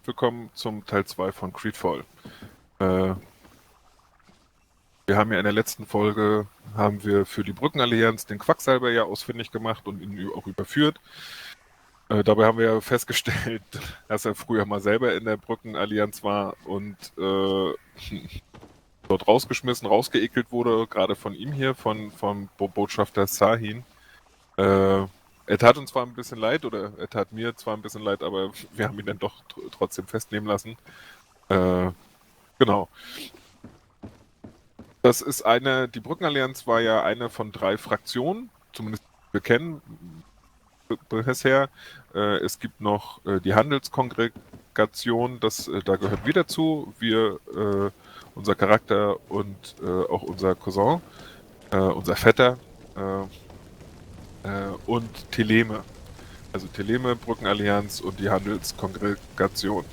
willkommen zum Teil 2 von Greedfall. Wir haben ja in der letzten Folge für die Brückenallianz den Quacksalber ja ausfindig gemacht und ihn auch überführt. Dabei haben wir ja festgestellt, dass er früher mal selber in der Brückenallianz war und dort rausgeekelt wurde, gerade von ihm hier, vom Botschafter Sahin. Er tat uns zwar ein bisschen leid, oder er tat mir zwar ein bisschen leid, aber wir haben ihn dann doch trotzdem festnehmen lassen. Genau. Die Brückenallianz war ja eine von 3 Fraktionen, zumindest wir kennen bisher. Es gibt noch die Handelskongregation, da gehören wir dazu. Unser Charakter und auch unser Cousin, unser Vetter und Theleme. Also Theleme, Brückenallianz und die Handelskongregation.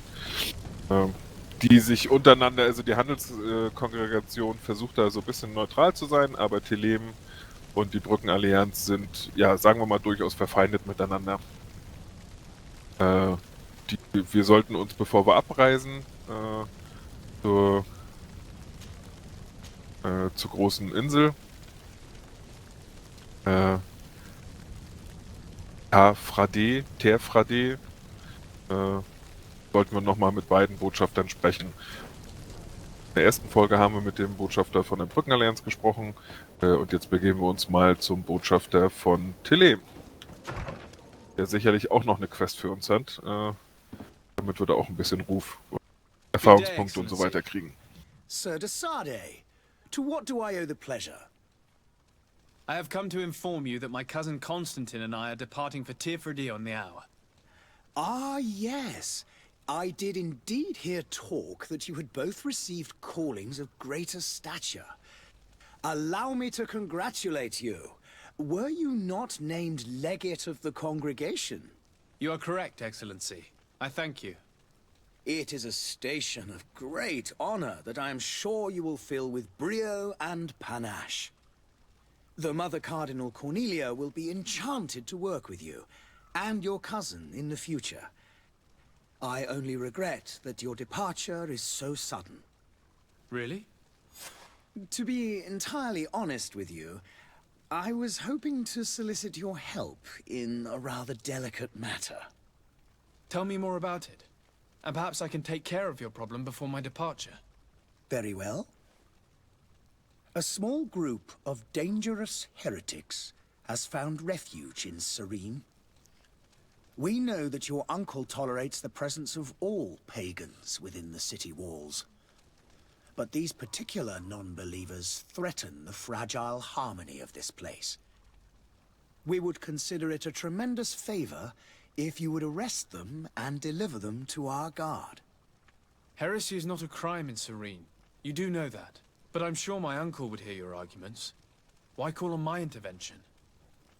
Die sich untereinander, also die Handelskongregation versucht da so ein bisschen neutral zu sein, aber Thelem und die Brückenallianz sind, ja, sagen wir mal, durchaus verfeindet miteinander. Wir sollten uns, bevor wir abreisen, zur großen Insel, Terfrade, sollten wir nochmal mit beiden Botschaftern sprechen. In der ersten Folge haben wir mit dem Botschafter von der Brückenallianz gesprochen und jetzt begeben wir uns mal zum Botschafter von Thelem, der sicherlich auch noch eine Quest für uns hat, damit wir da auch ein bisschen Ruf, Erfahrungspunkte und so weiter kriegen. Sir Desade, to what do I owe the pleasure? I have come to inform you that my cousin Constantine and I are departing for Tearfredy on the hour. Ah, yes. I did indeed hear talk that you had both received callings of greater stature. Allow me to congratulate you. Were you not named legate of the congregation? You are correct, Excellency. I thank you. It is a station of great honor that I am sure you will fill with brio and panache. The Mother Cardinal Cornelia will be enchanted to work with you, and your cousin in the future. I only regret that your departure is so sudden. Really? To be entirely honest with you, I was hoping to solicit your help in a rather delicate matter. Tell me more about it, and perhaps I can take care of your problem before my departure. Very well. A small group of dangerous heretics has found refuge in Serene. We know that your uncle tolerates the presence of all pagans within the city walls. But these particular non-believers threaten the fragile harmony of this place. We would consider it a tremendous favor if you would arrest them and deliver them to our guard. Heresy is not a crime in Serene. You do know that. But I'm sure my uncle would hear your arguments. Why call on my intervention?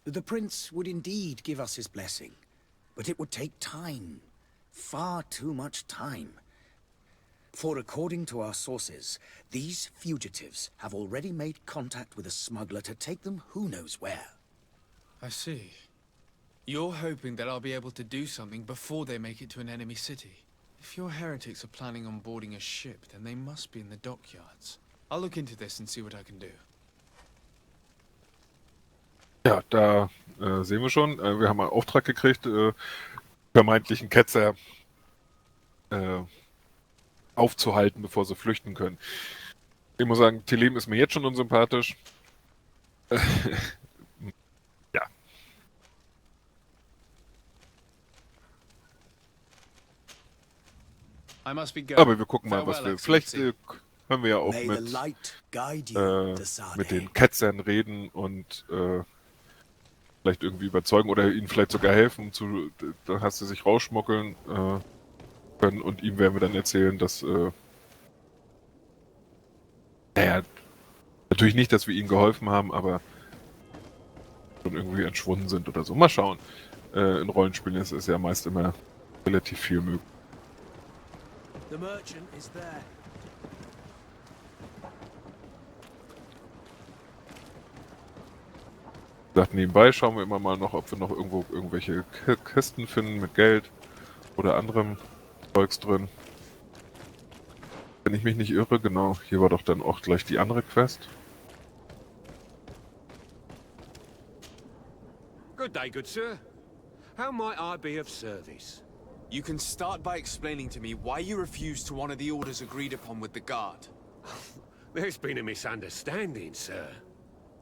The prince would indeed give us his blessing, but it would take time. Far too much time. For according to our sources, these fugitives have already made contact with a smuggler to take them who knows where. I see. You're hoping that I'll be able to do something before they make it to an enemy city. If your heretics are planning on boarding a ship, then they must be in the dockyards. I'll look into this and see what I can do. Ja, da sehen wir schon, wir haben einen Auftrag gekriegt, vermeintlichen Ketzer aufzuhalten, bevor sie flüchten können. Ich muss sagen, Thelem ist mir jetzt schon unsympathisch. Ja. I must be going. Aber wir gucken mal, was Farewell, wir... Vielleicht Excellency. können wir ja auch May the light guide you, mit Desade. den Ketzern reden und vielleicht irgendwie überzeugen oder ihnen vielleicht sogar helfen, da hast du sich rausschmuggeln können und ihm werden wir dann erzählen, dass naja, natürlich nicht, dass wir ihnen geholfen haben, aber schon irgendwie entschwunden sind oder so. Mal schauen. In Rollenspielen ist es ja meist immer relativ viel möglich. The merchant is there. Wie gesagt, nebenbei schauen wir immer mal noch, ob wir noch irgendwo irgendwelche Kisten finden mit Geld oder anderem. Zeugs drin. Wenn ich mich nicht irre, genau, hier war doch dann auch gleich die andere Quest. Good day, good sir. How might I be of service? You can start by explaining to me why you refused to honor the orders agreed upon with the guard. There's been a misunderstanding, sir.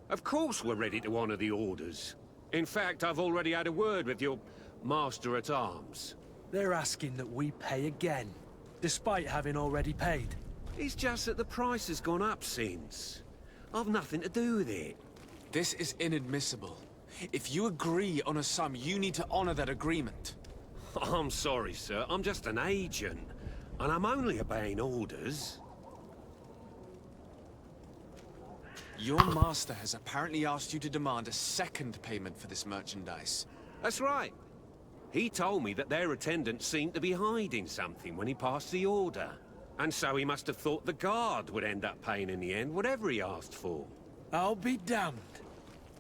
Of course we're ready to honor the orders. In fact, I've already had a word with your master-at-arms. They're asking that we pay again, despite having already paid. It's just that the price has gone up since. I've nothing to do with it. This is inadmissible. If you agree on a sum, you need to honor that agreement. I'm sorry, sir. I'm just an agent. And I'm only obeying orders. Your master has apparently asked you to demand a second payment for this merchandise. That's right. He told me that their attendant seemed to be hiding something when he passed the order. And so he must have thought the guard would end up paying in the end, whatever he asked for. I'll be damned.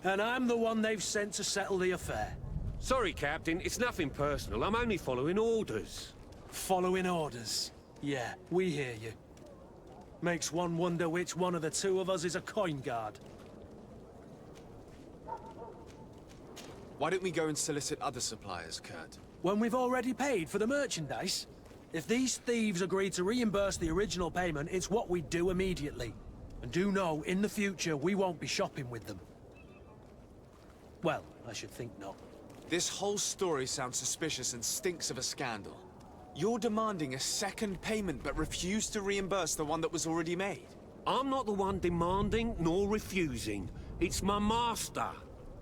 And I'm the one they've sent to settle the affair. Sorry, Captain. It's nothing personal. I'm only following orders. Following orders. Yeah, we hear you. Makes one wonder which one of the two of us is a coin guard. Why don't we go and solicit other suppliers, Kurt? When we've already paid for the merchandise? If these thieves agree to reimburse the original payment, it's what we do immediately. And do know, in the future, we won't be shopping with them. Well, I should think not. This whole story sounds suspicious and stinks of a scandal. You're demanding a second payment but refuse to reimburse the one that was already made. I'm not the one demanding nor refusing. It's my master.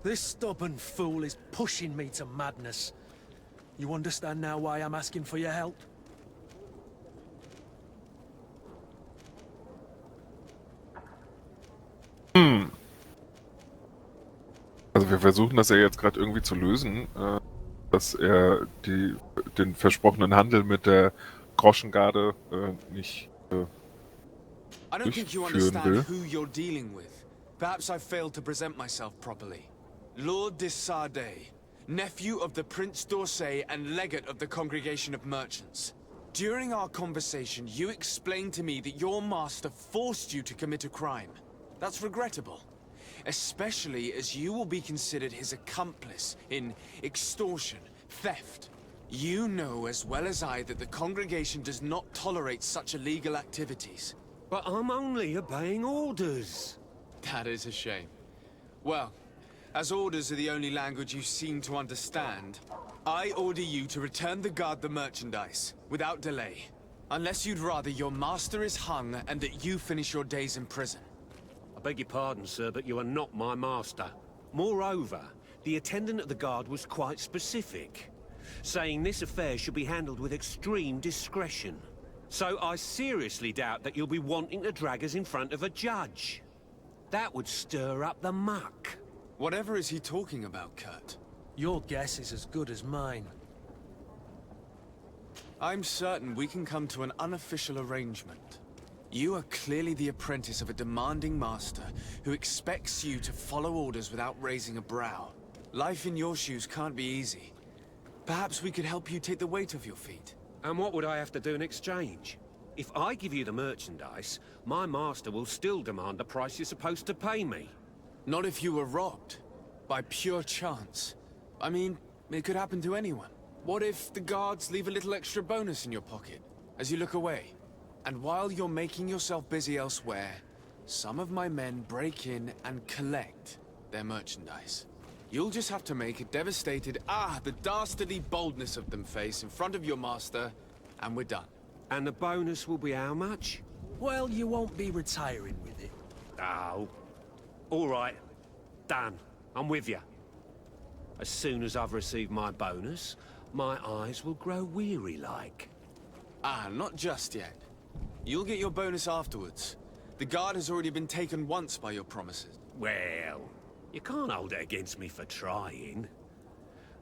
This stubborn fool is pushing me to madness. You understand now why I'm asking for your help? Also wir versuchen das ja jetzt gerade irgendwie zu lösen, dass er den versprochenen Handel mit der Groschengarde nicht I don't think you durchführen understand will. who you're dealing with. Perhaps I failed to present myself properly. Lord de Sardet, nephew of the Prince d'Orsay and legate of the Congregation of Merchants. During our conversation, you explained to me that your master forced you to commit a crime. That's regrettable. Especially as you will be considered his accomplice in extortion, theft. You know as well as I that the congregation does not tolerate such illegal activities. But I'm only obeying orders. That is a shame. Well, as orders are the only language you seem to understand, I order you to return the guard the merchandise, without delay. Unless you'd rather your master is hung and that you finish your days in prison. I beg your pardon, sir, but you are not my master. Moreover, the attendant of the guard was quite specific, saying this affair should be handled with extreme discretion. So I seriously doubt that you'll be wanting to drag us in front of a judge. That would stir up the muck. Whatever is he talking about, Kurt? Your guess is as good as mine. I'm certain we can come to an unofficial arrangement. You are clearly the apprentice of a demanding master who expects you to follow orders without raising a brow. Life in your shoes can't be easy. Perhaps we could help you take the weight off your feet. And what would I have to do in exchange? If I give you the merchandise, my master will still demand the price you're supposed to pay me. Not if you were robbed. By pure chance. I mean, it could happen to anyone. What if the guards leave a little extra bonus in your pocket as you look away? And while you're making yourself busy elsewhere, some of my men break in and collect their merchandise. You'll just have to make a devastated, the dastardly boldness of them face in front of your master, and we're done. And the bonus will be how much? Well, you won't be retiring with it. Oh. All right. Done. I'm with you. As soon as I've received my bonus, my eyes will grow weary-like. Not just yet. You'll get your bonus afterwards. The guard has already been taken once by your promises. Well, you can't hold it against me for trying.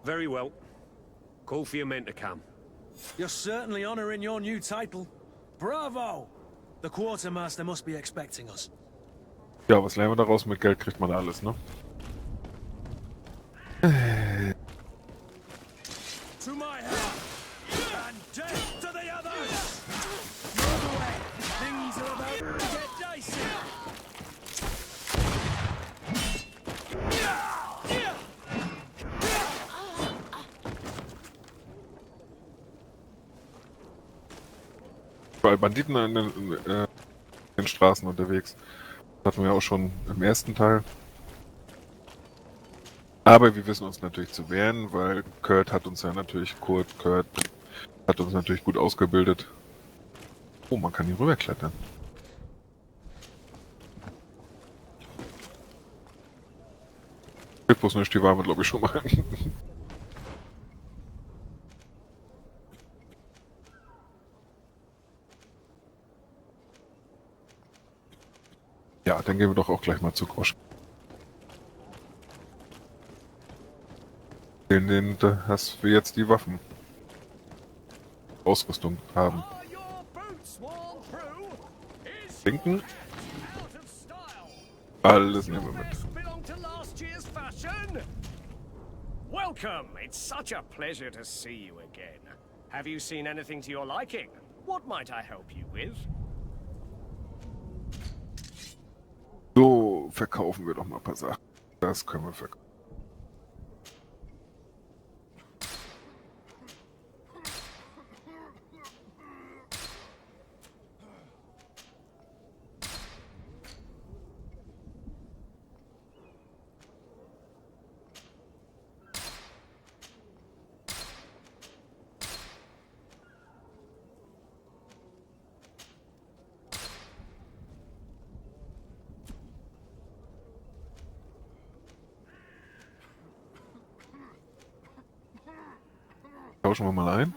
Very well. Call for your men to come. You're certainly honoring your new title. Bravo! The quartermaster must be expecting us. Ja, was lernen wir daraus? Mit Geld kriegt man alles, ne? To my house! And death to the other! überall Banditen in den Straßen unterwegs. Das hatten wir auch schon im ersten Teil. Aber wir wissen uns natürlich zu wehren, weil Kurt hat uns natürlich gut ausgebildet. Oh, man kann hier rüberklettern. Bloß nicht, die waren wir glaube ich schon mal. Ja, dann gehen wir doch auch gleich mal zu Groschengarde. Dass wir jetzt die Waffen Ausrüstung haben. Denken. Alles nehmen wir mit. Welcome! It's such a pleasure to see you again. Have you seen anything to your liking? What might I help you with? So, verkaufen wir doch mal ein paar Sachen. Das können wir verkaufen. Tauschen wir mal ein.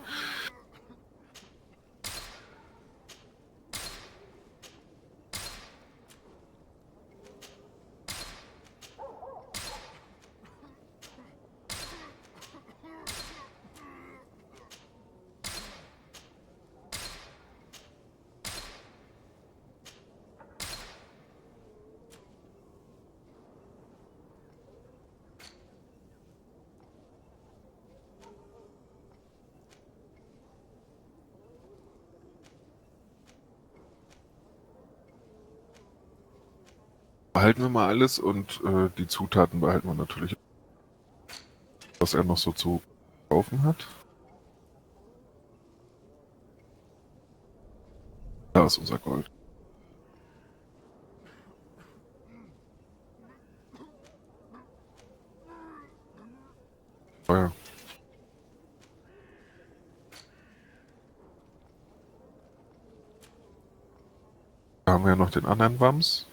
Behalten wir mal alles und die Zutaten behalten wir natürlich. Was er noch so zu kaufen hat. Da ist unser Gold. Feuer. Da haben wir ja noch den anderen Wams.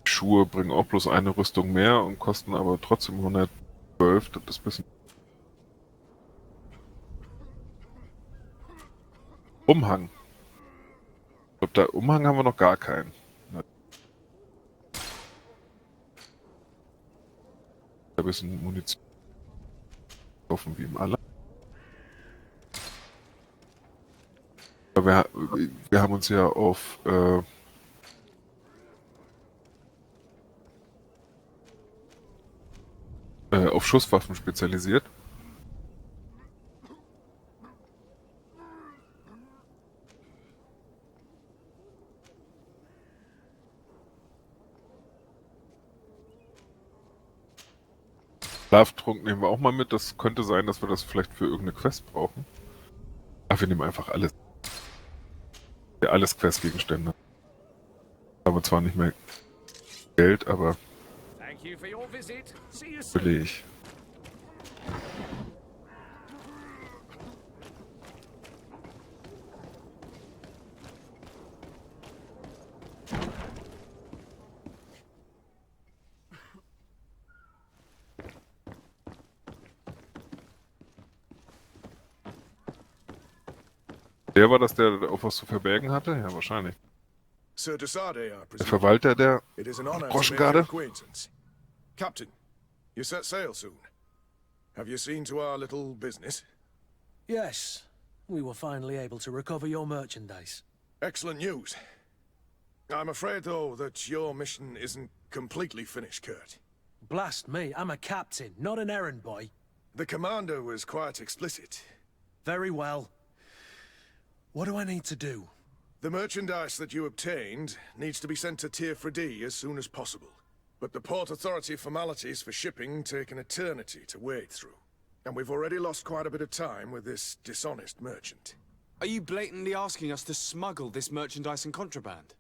Schuhe bringen auch bloß eine Rüstung mehr und kosten aber trotzdem 112. Das ist ein bisschen. Umhang. Ich glaube, der Umhang haben wir noch gar keinen. Ein bisschen Munition. Kaufen wie im Aller. Wir haben uns ja auf Schusswaffen spezialisiert. Schlaftrunk nehmen wir auch mal mit. Das könnte sein, dass wir das vielleicht für irgendeine Quest brauchen. Ach, wir nehmen einfach alles. Ja, alles Questgegenstände. Haben wir zwar nicht mehr Geld, aber billig. Der war das, der auch was zu verbergen hatte? Ja, wahrscheinlich. Sir Desade, I Der presume. Verwalter der It is an honor to make your Groschengarde. acquaintance. Captain, you set sail soon. Have you seen to our little business? Yes, we were finally able to recover your merchandise. Excellent news. I'm afraid, though, that your mission isn't completely finished, Kurt. Blast me, I'm a captain, not an errand boy. The commander was quite explicit. Very well. What do I need to do? The merchandise that you obtained needs to be sent to Tier 4D as soon as possible. But the Port Authority formalities for shipping take an eternity to wade through. And we've already lost quite a bit of time with this dishonest merchant. Are you blatantly asking us to smuggle this merchandise and contraband?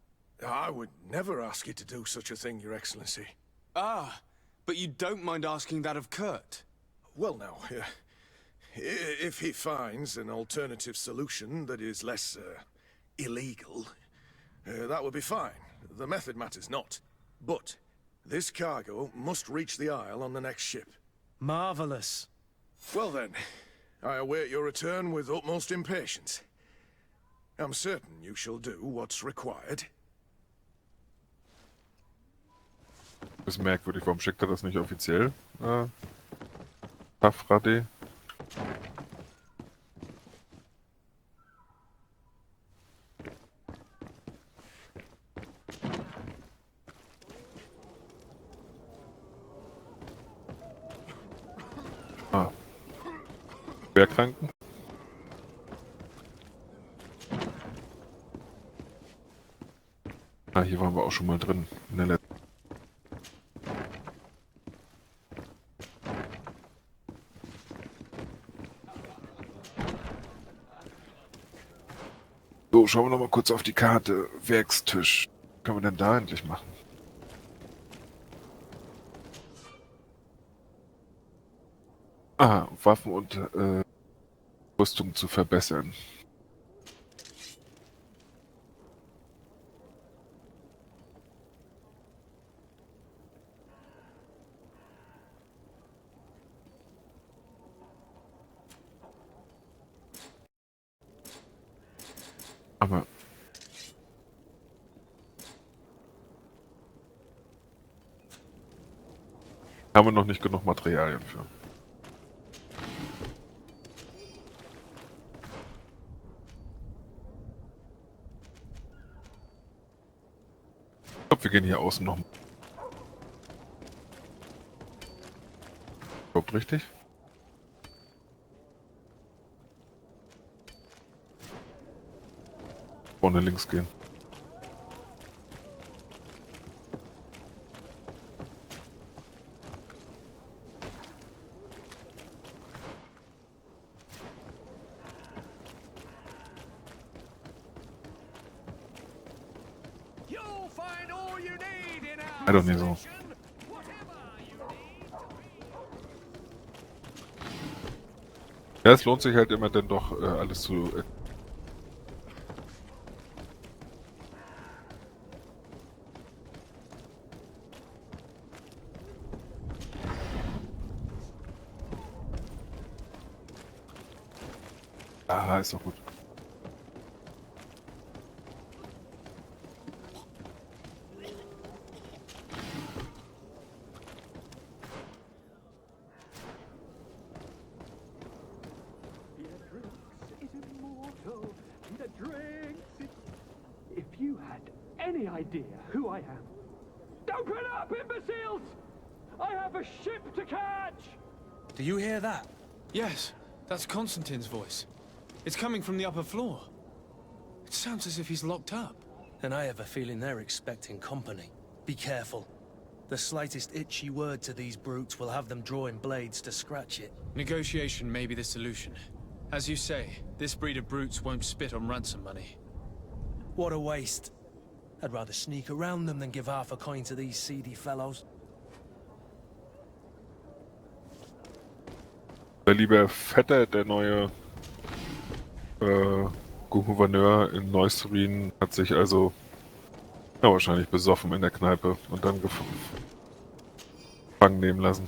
I would never ask you to do such a thing, Your Excellency. Ah, but you don't mind asking that of Kurt? Well, now, if he finds an alternative solution that is less, illegal, that would be fine. The method matters not. But this cargo must reach the Isle on the next ship. Marvelous. Well then, I await your return with utmost impatience. I'm certain you shall do what's required. Das ist merkwürdig, warum schickt er das nicht offiziell? Tafrade. Schwerkranken? Hier waren wir auch schon mal drin. In der letzten. So, schauen wir noch mal kurz auf die Karte. Werkstisch. Was können wir denn da endlich machen? Waffen und Rüstung zu verbessern. Aber haben wir noch nicht genug Materialien für. Ich glaube, wir gehen hier außen noch. Überhaupt richtig? Vorne links gehen. Doch nicht so. Ja, es lohnt sich halt immer dann doch alles zu... ist doch gut. If you had any idea who I am. Open up, imbeciles! I have a ship to catch! Do you hear that? Yes, that's Constantine's voice. It's coming from the upper floor. It sounds as if he's locked up. Then I have a feeling they're expecting company. Be careful. The slightest itchy word to these brutes will have them drawing blades to scratch it. Negotiation may be the solution. As you say, this breed of brutes won't spit on ransom money. What a waste. I'd rather sneak around them than give half a coin to these seedy fellows. Der liebe Vetter, der neue Gouverneur in Neuserin, hat sich also wahrscheinlich besoffen in der Kneipe und dann gefangen nehmen lassen.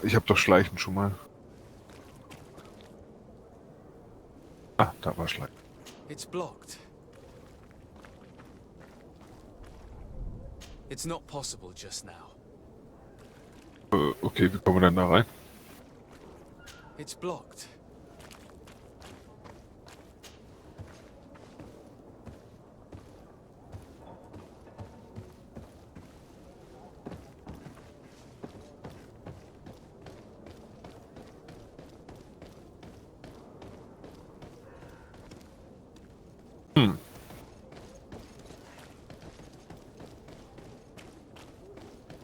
Ich hab doch Schleichen schon mal. Da war Schleichen. It's blocked. It's not possible just now. Okay, wie kommen wir denn da rein? It's blocked.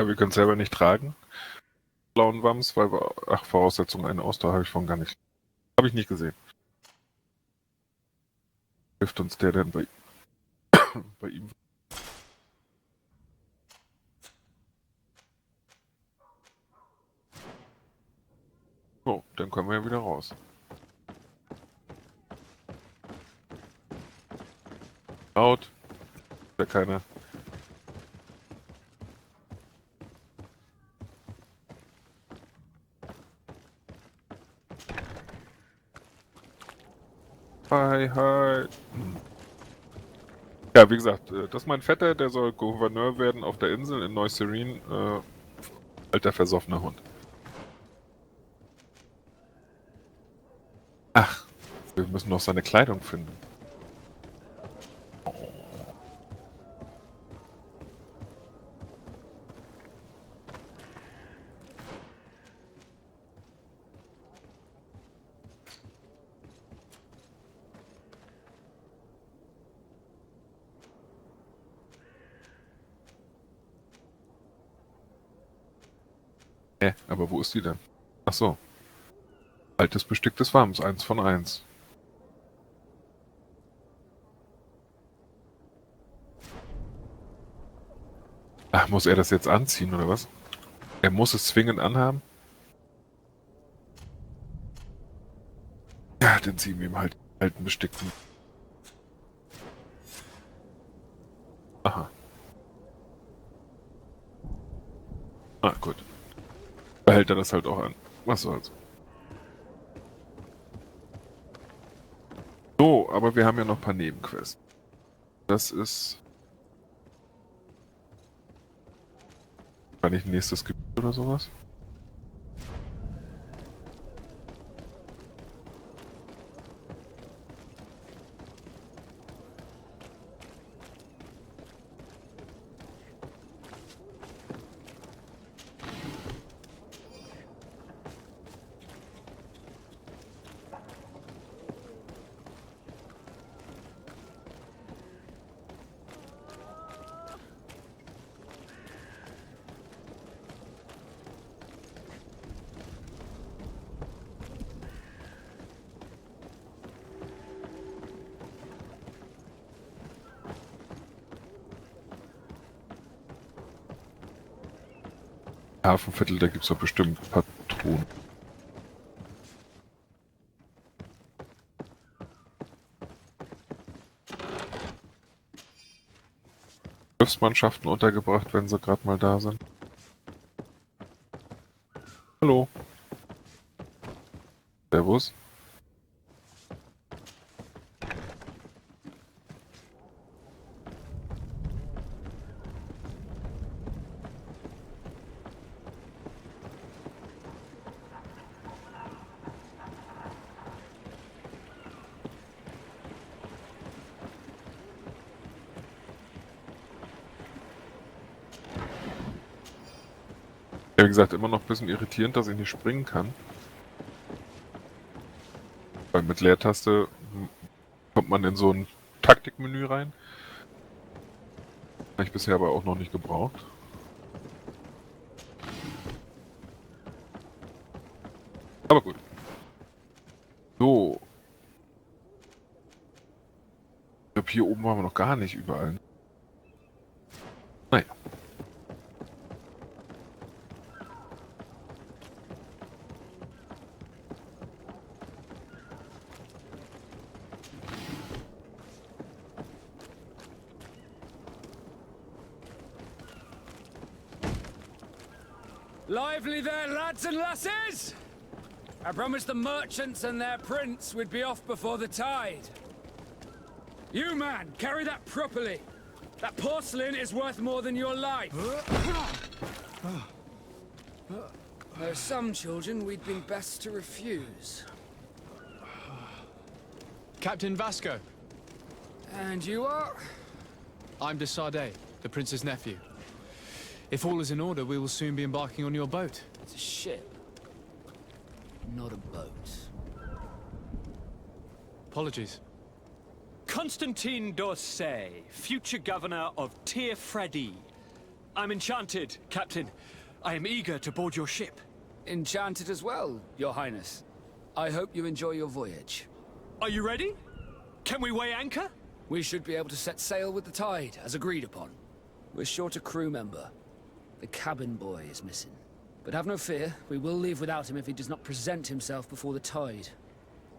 Ja, wir können es selber nicht tragen. Blauen Wams, weil wir... Ach, Voraussetzung, eine Ausdauer habe ich von gar nicht. Habe ich nicht gesehen. Hilft uns der denn bei ihm? Oh, dann können wir ja wieder raus. Laut. Ja, keiner. Hi, hi. Ja, wie gesagt, das ist mein Vetter, der soll Gouverneur werden auf der Insel in Stadt Serene. Alter versoffener Hund. Ach, wir müssen noch seine Kleidung finden. Aber wo ist die denn? Ach so. Altes Bestick des Warms, 1 von 1. Ach, muss er das jetzt anziehen, oder was? Er muss es zwingend anhaben? Ja, dann ziehen wir ihm halt alten Bestick. Aha. Ah, gut. Behält er das halt auch an. Was soll's. So, aber wir haben ja noch ein paar Nebenquests. Das ist... War nicht ein nächstes Gebiet oder sowas? Hafenviertel, da gibt's doch bestimmt Patronen. Schiffsmannschaften untergebracht, wenn sie gerade mal da sind. Hallo. Servus. Ja, wie gesagt, immer noch ein bisschen irritierend, dass ich nicht springen kann. Weil mit Leertaste kommt man in so ein Taktikmenü rein. Habe ich bisher aber auch noch nicht gebraucht. Aber gut. So. Ich glaube, hier oben waren wir noch gar nicht überall. Naja. Lively there, lads and lasses! I promised the merchants and their prince we'd be off before the tide. You, man, carry that properly. That porcelain is worth more than your life. There are some children we'd been best to refuse. Captain Vasco. And you are? I'm de Sardet, the prince's nephew. If all is in order, we will soon be embarking on your boat. It's a ship, not a boat. Apologies. Constantine d'Orsay, future governor of Teir. I'm enchanted, Captain. I am eager to board your ship. Enchanted as well, Your Highness. I hope you enjoy your voyage. Are you ready? Can we weigh anchor? We should be able to set sail with the tide, as agreed upon. We're short a crew member. The cabin boy is missing. But have no fear, we will leave without him if he does not present himself before the tide.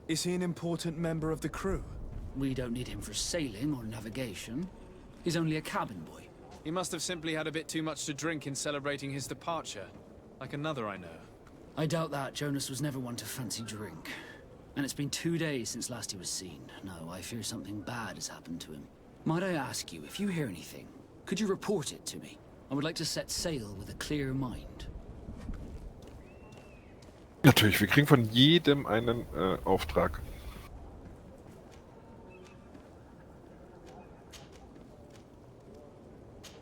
Is he an important member of the crew? We don't need him for sailing or navigation. He's only a cabin boy. He must have simply had a bit too much to drink in celebrating his departure. Like another I know. I doubt that. Jonas was never one to fancy drink. And it's been 2 days since last he was seen. No, I fear something bad has happened to him. Might I ask you, if you hear anything, could you report it to me? I would like to set sail with a clear mind. Natürlich, wir kriegen von jedem einen Auftrag.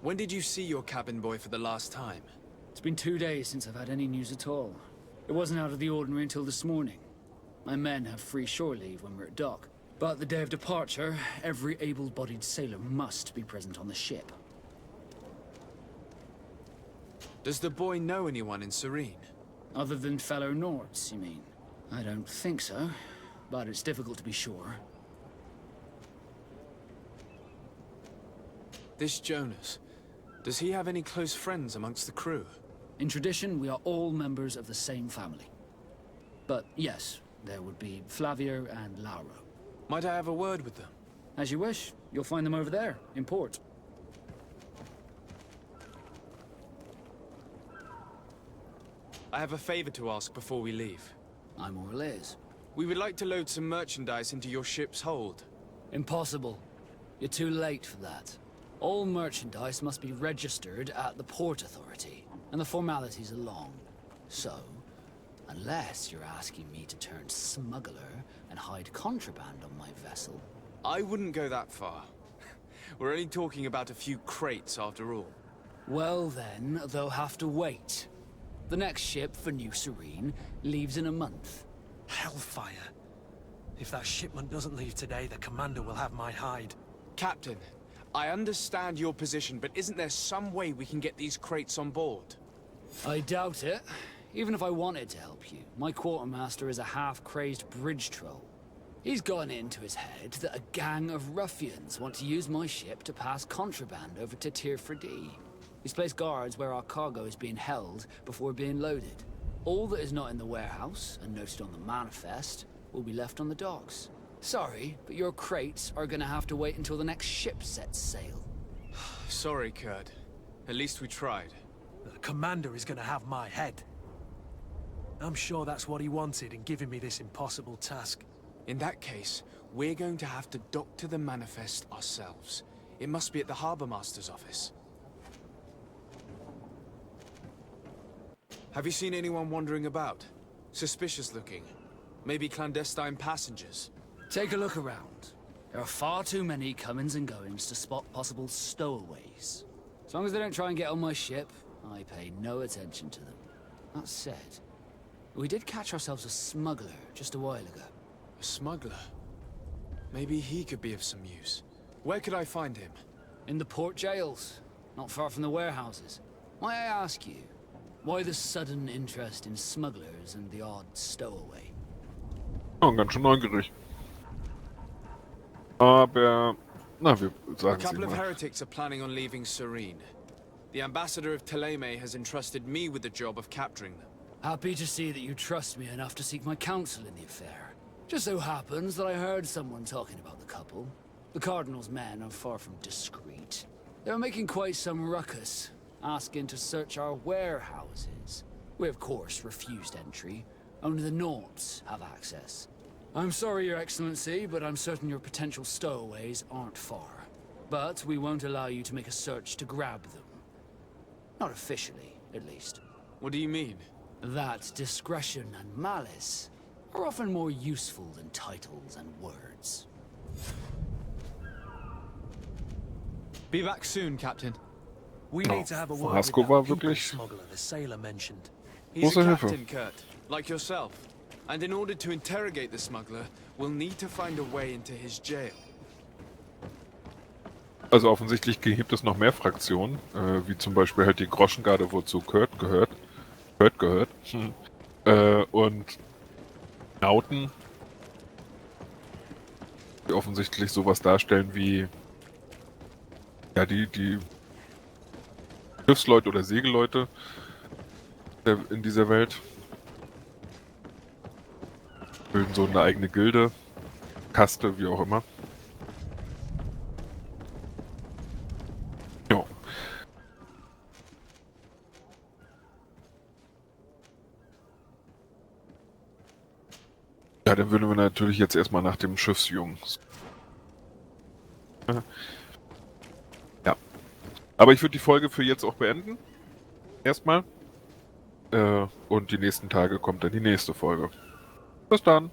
When did you see your cabin boy for the last time? It's been 2 days since I've had any news at all. It wasn't out of the ordinary until this morning. My men have free shore leave when we're at dock. But the day of departure, every able-bodied sailor must be present on the ship. Does the boy know anyone in Serene? Other than fellow Nords, you mean? I don't think so, but it's difficult to be sure. This Jonas, does he have any close friends amongst the crew? In tradition, we are all members of the same family. But yes, there would be Flavio and Lauro. Might I have a word with them? As you wish. You'll find them over there, in port. I have a favor to ask before we leave. I'm all ears. We would like to load some merchandise into your ship's hold. Impossible. You're too late for that. All merchandise must be registered at the Port Authority, and the formalities are long. So, unless you're asking me to turn smuggler and hide contraband on my vessel... I wouldn't go that far. We're only talking about a few crates after all. Well then, they'll have to wait. The next ship for New Serene leaves in a month. Hellfire. If that shipment doesn't leave today, the commander will have my hide. Captain, I understand your position, but isn't there some way we can get these crates on board? I doubt it. Even if I wanted to help you, my quartermaster is a half-crazed bridge troll. He's gotten into his head that a gang of ruffians want to use my ship to pass contraband over to Tier 4D. He's placed guards where our cargo is being held before being loaded. All that is not in the warehouse, and noted on the manifest, will be left on the docks. Sorry, but your crates are gonna have to wait until the next ship sets sail. Sorry, Kurt. At least we tried. The commander is gonna have my head. I'm sure that's what he wanted in giving me this impossible task. In that case, we're going to have to dock to the manifest ourselves. It must be at the Harbour Master's office. Have you seen anyone wandering about? Suspicious looking. Maybe clandestine passengers? Take a look around. There are far too many comings and goings to spot possible stowaways. As long as they don't try and get on my ship, I pay no attention to them. That said, we did catch ourselves a smuggler just a while ago. A smuggler? Maybe he could be of some use. Where could I find him? In the port jails, not far from the warehouses. Might I ask you, why the sudden interest in smugglers and the odd stowaway? Oh, ganz schön neugierig. Aber, na, wir A sagen couple sie of mal. heretics are planning on leaving Serene. The ambassador of Teil has entrusted me with the job of capturing them. Happy to see that you trust me enough to seek my counsel in the affair. Just so happens that I heard someone talking about the couple. The Cardinal's men are far from discreet. They were making quite some ruckus, asking to search our warehouses. We, of course, refused entry. Only the Nords have access. I'm sorry, Your Excellency, but I'm certain your potential stowaways aren't far. But we won't allow you to make a search to grab them. Not officially, at least. What do you mean? That discretion and malice are often more useful than titles and words. Be back soon, Captain. We need to have a word Vasco with war that people wirklich smuggler the sailor mentioned. He's große a Hilfe. captain, Kurt, like yourself. And in order to interrogate the smuggler, we'll need to find a way into his jail. Also offensichtlich gibt es noch mehr Fraktionen, wie zum Beispiel halt die Groschengarde, wozu Kurt gehört. Und Nauten, die offensichtlich sowas darstellen wie ja die Schiffsleute oder Segelleute in dieser Welt. Bilden so eine eigene Gilde, Kaste, wie auch immer. Jo. Ja, dann würden wir natürlich jetzt erstmal nach dem Schiffsjungen. Ja. Aber ich würde die Folge für jetzt auch beenden. Erstmal. Und die nächsten Tage kommt dann die nächste Folge. Bis dann.